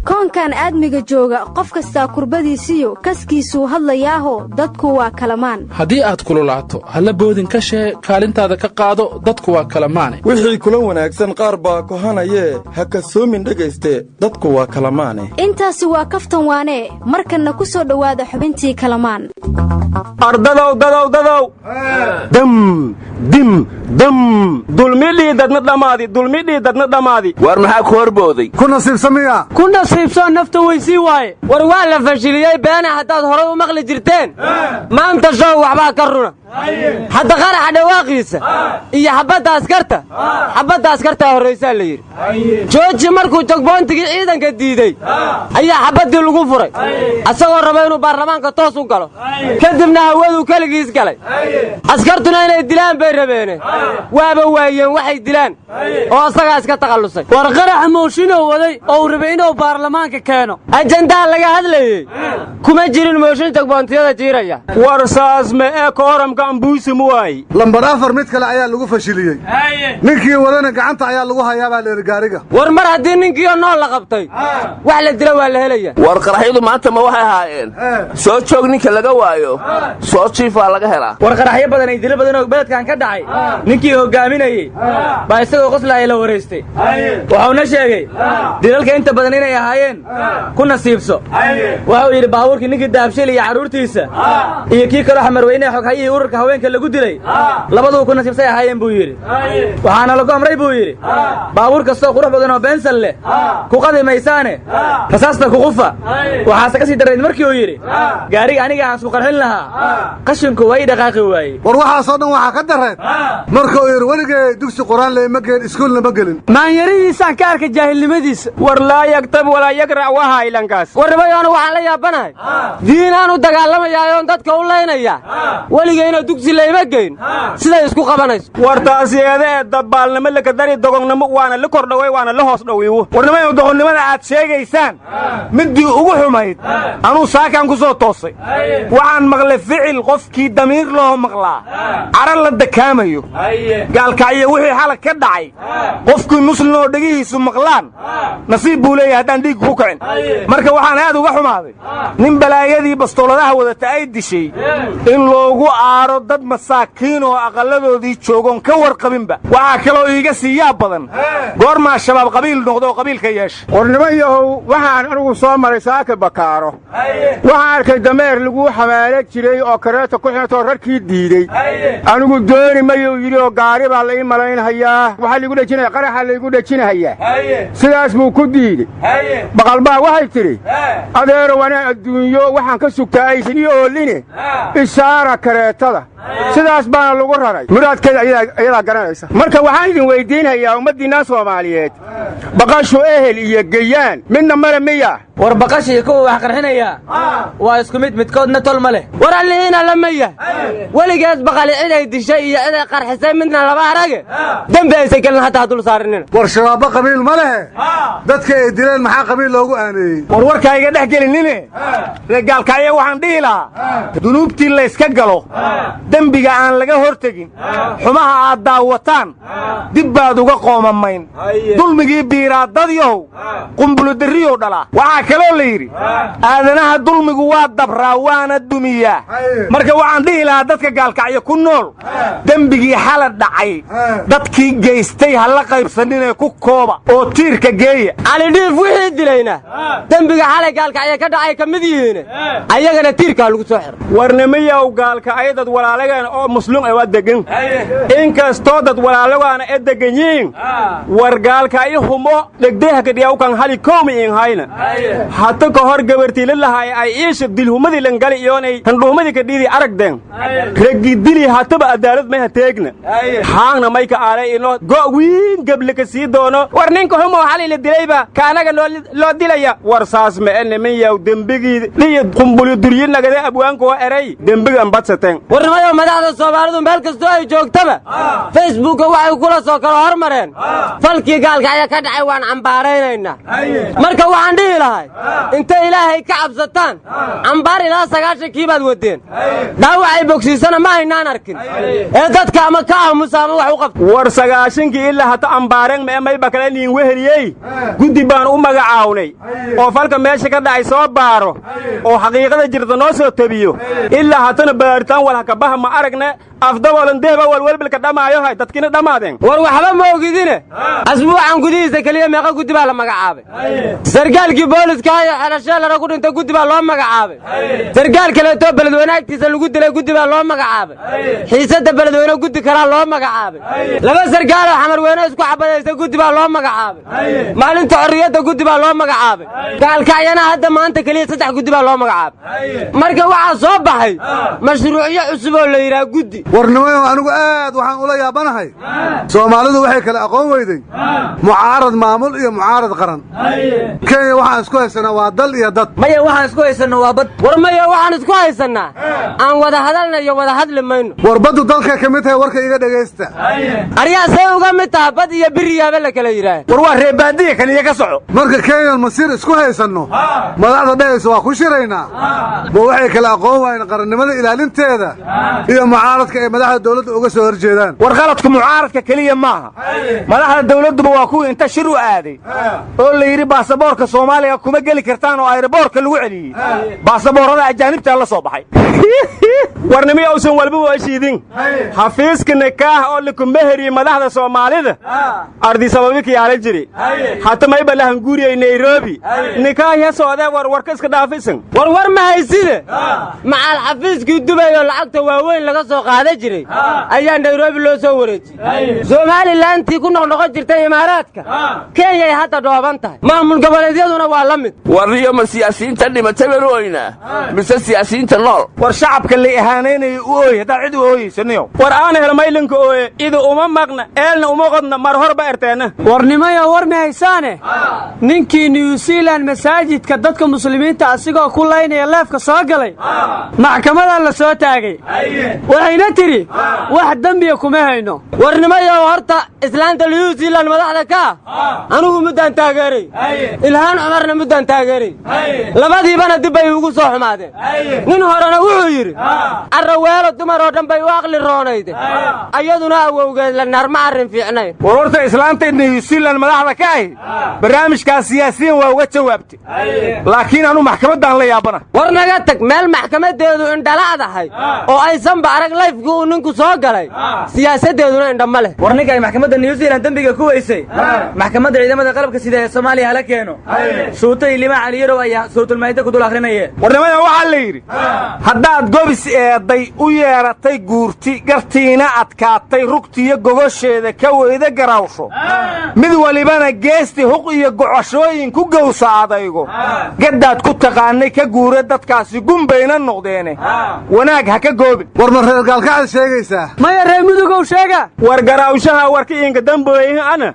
koonkan aadmiga jooga qof kasta kurbadiisiyo kaskiisuu hadlayaaho dadku waa kalamaan haddii aad kululaato halla boodin ka shee kaalintaada ka qaado dadku waa kalamaane wixii kula wanaagsan qaar baa kohanayee ha kasoomin dhegayste dadku waa kalamaane intaasi waa kaftan waanee markanna ku soo dhowaada xubintii kalamaan ardadow dam dulmidhii dadna dhammaadi war maxaa ku horbooday ku nasiibsamiya ku nasiibsoo nafta weysii waaye war waa la fashiliyey beena haddaad horay u maqli jirteen maanta show waxbaa ka runa hadda qaraxa dhawaaqiisa iyo xabadda askartaa horraysaa la yidhi jooji markuu jogboontigii ciidanka diidey ayaa xabaddii lagu furay asagoo raba inuu baarlamaanka toos u galo kadibna hawaduu keligiis galay askartuna inay dilaan bay rabeene waaba waayeen waxay dilaan oo asagaa iska takhallusay war qaraxa mooshinoo waday oo uu rabay inuu baarlamaanka keeno ajandaa laga hadlayey kuma jirin mooshin jogboontiyada jiiraya war saas ma ee kooramka lambar 4 mid kale ayaa lagu fashiliyey ninkii wadana gacanta ayaa lagu hayaabaa leer gaariga war mar haddii ninkiioo nool la qabtay wax la dila waa la helaya war qaraxyadu maanta ma waxay ahaayeen soo joog ninka laga waayo soo jiifaa laga helaa war qaraxyo badan ay dilo badanoo beledkan ka dhacay ninkii hogaaminayey baa isagoo qoslaaya la wareystay wuxuuna sheegay dilalka inta badan inay ahaayeen ku nasiibso wuxuu yidhi baabuurkii ninkii daabshil iyo carruurtiisa iyo kii kaloo xamarweyne xoghayihii ururka haweenka lagu dilay labaduu ku nasiibsay ahaayeen buu yidhi waxaana lagu amray buu yidhi baabuur kastoo qurux badan oo beensan leh ku qadi maysaane rasaasta kuqufa waxaase ka sii darayd markii uu yidhi gaariga aniga aan isku qarxin lahaa qashinku waa ii dhaqaaqi waayey war waxaasoo dhan waxaa ka dareed markuu yidhi weligee dugsi qur'aan leema geen iskuulna ma gelin maanyarihiisaan ka arka jaahilnimadiisa war laa yagtab walaa yagrac waa haylankaas war nimayoona waxaan la yaabanahay diinaan u dagaalamayayoon dadka u laynaya weligayna dugsi layma geyn siday isku qabanayso war taasiyeede ee dabbaalnimo lakadari dogognimo waana la kordhaway waana la hoos dhawiiwo warnimayo doqonnimada aad sheegaysaan middii ugu xumayd anuu saakaan ku soo toosay waxaan maqlay ficil qofkii damiir loo maqlaa cara la dakaamayo gaalkacyo wixii xalag ka dhacay qofkii muslim oo dhegihiisu maqlaan nasiib buu leeyahay haddaan dhiig ku kicin marka waxaan aad uga xumaaday nin balaayadii bastooladaha wadata ay dishay in loogu aaro dad masaakiin oo aqalladoodii joogoon ka warqabinba waxaa kaloo iiga siiyaa badan goormaa shabaab qabiil noqdo oo qabiilka yeesha warnimo yahow waxaan anigu soo maray saaka bakaaro waxaan arkay dameer laguu xamaalo jiray oo kareeta ku xintoo rarkii diidey anigu dooni mayuu yidhi oo gaari baa la ii malaynhayaa waxaa liigu dhejinaya qaraxa laygu dhejinahayaa sidaas buu ku diidey baqalbaa waxay tidhi adeerow anaa adduunyo waxaan ka sugtaa aysan ii ooline isaara kareetada sidaas baana lagu raray muraadkeeda ayadaa garanaysa marka waxaan idin weyddiinhayaa ummaddiinna Soomaaliyeed baqashu ehel iyo geyaan midna male miya war baqashii kuwa wax qarxinaya waa isku midkoodna tol ma leh war allihiina lamaya weligees baqali cid ay dishay iyo cid ay qarxisay midna laba arage dembi aysan gelin hataa dul saarinina war shabaabba qabiil ma lehe dadka ay dileen maxaa qabiil loogu aaneeyey war warkaa iga dhex gelinine reegaalkacyo waxaan dhihi lahaa dunuubtii layska galo dembiga aan laga hortegin xumaha aad daawataan dib baad uga qoomamayn dulmigii biiraadadyahow qumbuludarriyow dhalaa waxaa kaloo la yidhi aadanaha dulmigu waa dabraa waana dumiyaa marka waxaan dhihi lahaa dadka gaalkacyo ku nool dembigii xala dhacay dadkii geystay ha la qaybsaninee ku kooba oo tiirka geeya calidhiif wixii dilayna dembiga xalay gaalkacyo ka dhacay ka mid yihiine ayagana tiirkaa lagu soo xiro warnimiyow gaalkacyo dad walaalagaan oo muslim waa degan inkastoo dad walaalagaana ee degan yihiin war gaalkacyo humo dhegdeha kadhiya ukan hali koomi in hayna hata ka hor gabartiila lahaay ay iisha dilhumadii langali iyoonay handhuumadii ka dhiidii aragdeen raggi dili hataba adaalad may hateegna haangna may ka aalay inoo go'wiin gable ka sii doono war ninka humoo xali la dilayba kaanaga loo dilaya war saas ma ene min yaw dembigii dhiya qumbuli duryin nagade abwaanka oo eray dembigan badsateen warnimayo warnimayo madaxda Soomaalidu meel kasto ay joogtaba Facebook waxay kula soo kala hormareen falkii gaalka ayaa ka dhacay waan cambaaraynayna marka waxaan dhihi lahay inta Ilaahay ka cabsataan cambaar ilaa 9 kiibaad wadeen dhaawacay bogsiisana ma haynaan arkin ee dadka ama ka aamusaama wax u qabto war 9 kii ilaa hata cambaareen ma bakala niin weheliyay guddi baan u magacaawnay oo falka meesha ka dhacay soo baaro oo xaqiiqada jirta noo soo tabiyo ilaa hatana baaritaan wala ka baha ma aragna afdawlan deeba walwalbilka dhamaayo hay dadkina dhamaadeen war waxba ma ogidine asbuucan gudihiisa kaliya meeqa guddi baa la magacaabay sargaalkii booliska ay xalashaa la ku dhintay guddi baa loo magacaabay sargaal kale oo beledweyne agtiisa lagu dilay guddi baa loo magacaabay xiisada beledweyne guddi kala loo magacaabay laba sargaal oo xamar weyne isku xabadaysa guddi baa loo magacaabay maalinta xorriyada guddi baa loo magacaabay gaalkaayana hadda maanta kaliya 3 guddi baa loo magacaabay marka waxa soo baxay mashruucyo cusub oo la yiraahdo guddi warnimayo anigu aad waxaan ula yaabanahay Soomaalidu waxay kala aqoon weyday mucaarad maamul iyo mucaarad qaran Kenya waxaan isku haysanaa waa dal iyo dad maya waxaan isku haysanaa waa bad war maya waxaan isku haysanaa aan wada hadalnayo wada hadli mayno war badu dalka kamid tahay warka iga dhageysta ariya say uga mid tahay bad iyo biriyaaba la kala yiraahdo war waa reebaadiye kaliya ka soco marka Kenya masir isku haysano madaxda dhayso waa ku shiraynaa ma waxay kala aqoon waayeen qarannimada ilaalinteeda iyo mucaaradka ay madaxda dawladda uga soo horjeedaan war qaladku mucaaradka kaliya maaha madaxda dawladdu waa kuwa inta shir u aaday oo la yiri baasaboorka Soomaaliya kuma gali kartaan oo aeroboortka lagu celiyay baasaboorada ajaanibta la soo baxay warnimiyo uusan walba waa shiidin xafiiska nikaah oo la kumahariyo madaxda Soomaalida ardi sababki yaala jiri hatta may balahan guuriyay Nairobi nikaah ya sooda warka iska dhaafisan war ma hayside macal xafiiskii Dubai oo lacagta waaweyn laga soo qaaday jiray ayaa Nairobi loo soo wareejiyay Somaliland tii ku noqon jirtay Imaaraadka Kenya ay hadda dhooban tahay maamul goboleedyaduna waa la mid wariyo ma siyaasiyiinta dhimatay weeyna mise siyaasiyiinta nool war shacabka la ihaaneenay u ooy hada cid u ooyisaniyo war aan helmaylinka ooy idu uma maqna eelna uma qodna mar horba erteena warnimayo war ma haysaane ninkii New Zealand masaajidka dadka muslimiinta asigoo ku laynaya leefka soo galay maxkamada la soo taagay waxayna tiri wax dambiya kuma hayno warnimayo horta islaanta New Zealand madaxda ka anigu muddan taageeray ilhaan umarna muddan taageeray labadiibana dib ay ugu soo xumaadeen nin horena wuxuu yiri arraweelo dumar oo dhan bay u aqli roonayde ayaduna awowgeed la narma arin fiicnay warta islaanta New Zealand madaxda ka ah barnaamijkaas siyaasiyan waa uga jawaabtay laakiin anu maxkamadan la yaabana war naga tag meel maxkamadeedu indhalaadahay oo aysan ba arag live-ku ninku soo galay siyaasadeeduna indhama leh war ninka ay maxkamadda New Zealand dambiga ku weysay maxkamadda ciidamada qalabka sida ee Soomaaliya hala keeno suutay lima caliyaro ayaa suutul maayda ku dul akhrinayay warnimada waxa la yiri haddaad gobis eeday u yeeratay guurti gartiina adkaatay rugtiyo gogosheeda ka weyda garawsho mid walibana geesti huq iyo gocashooyin ku gowsaadaygo gadaad ku taqaanay ka guure dadkaasi gumbayna noqdeene wanaag ha ka goobin war ma reer gaalka sheegaysaa maya reer mudugow sheega war garawshaha warkii inka dambeeyay ana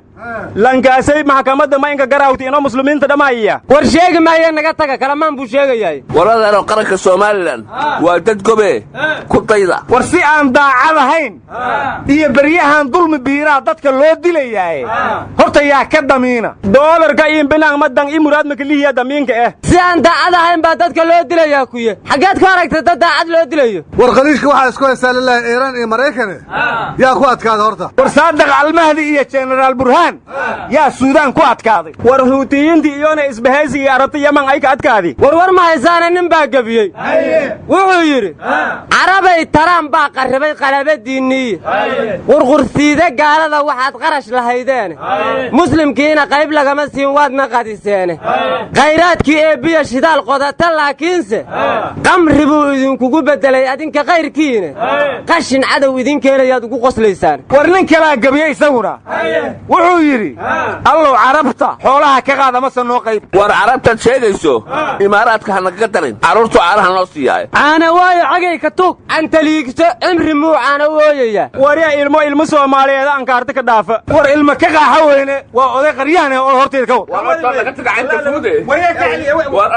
lankaasay maxkamadda ma inka garawti inoo muslimiinta dhamaaya war sheegi maayo naga taga kalamaan buu sheegayay walaalaha qaranka Soomaaliland waa dad gobe ku dayda war si aan daacad ahayn iyo bariyahan dulmi biiraa dadka loo dilayay horta yaa ka damiina doolarka iyo binaan madan iyo muraad makaliya damiinka si aan daacad ahayn baa dadka loo dilayaa kuye xageed ku aragtay dad daacad loo dilayo war qaliishka waxa isku haysaa lilaahi Iran iyo Mareykan yaa ku adkaada horta war Saadiq Almahdi iyo General Burhan yaa Suudaan ku adkaaday war Huutiyiintii iyona isbahaysiga Arabta Yaman ay ka adkaaday war ma haysaana nin baa gabiyay wuxuu yiri Arabay taraan baa qarribay qalabadiinii qurqursiida gaalada waxaad qarash lahaydeen muslimkiina qayb lagama siin waadna qadiseen khayraadkii ee biyo shidaal qodata laakiinse qamri buu idinkugu bedelay adinka qayrkiina qashin cadow idin keenayaad ugu qoslaysaan war nin kala gabiyay isaguna wuxuu yiri allow carabta xoolaha ka qaada ma sanoo qayb war carabta sheegayso imaaraadka hanaga darin carruurtu caanaha noo siiyay caana waayo cagay ka tuug anta liigto cimri muu caana wooyaya war yaa ilmo Soomaaliyeed aan kaarta ka dhaafa war ilmo ka qaaxa weyne waa oday qaryaane oo horteed ka wad war laga tagay inta fuude war yaa ka celiya war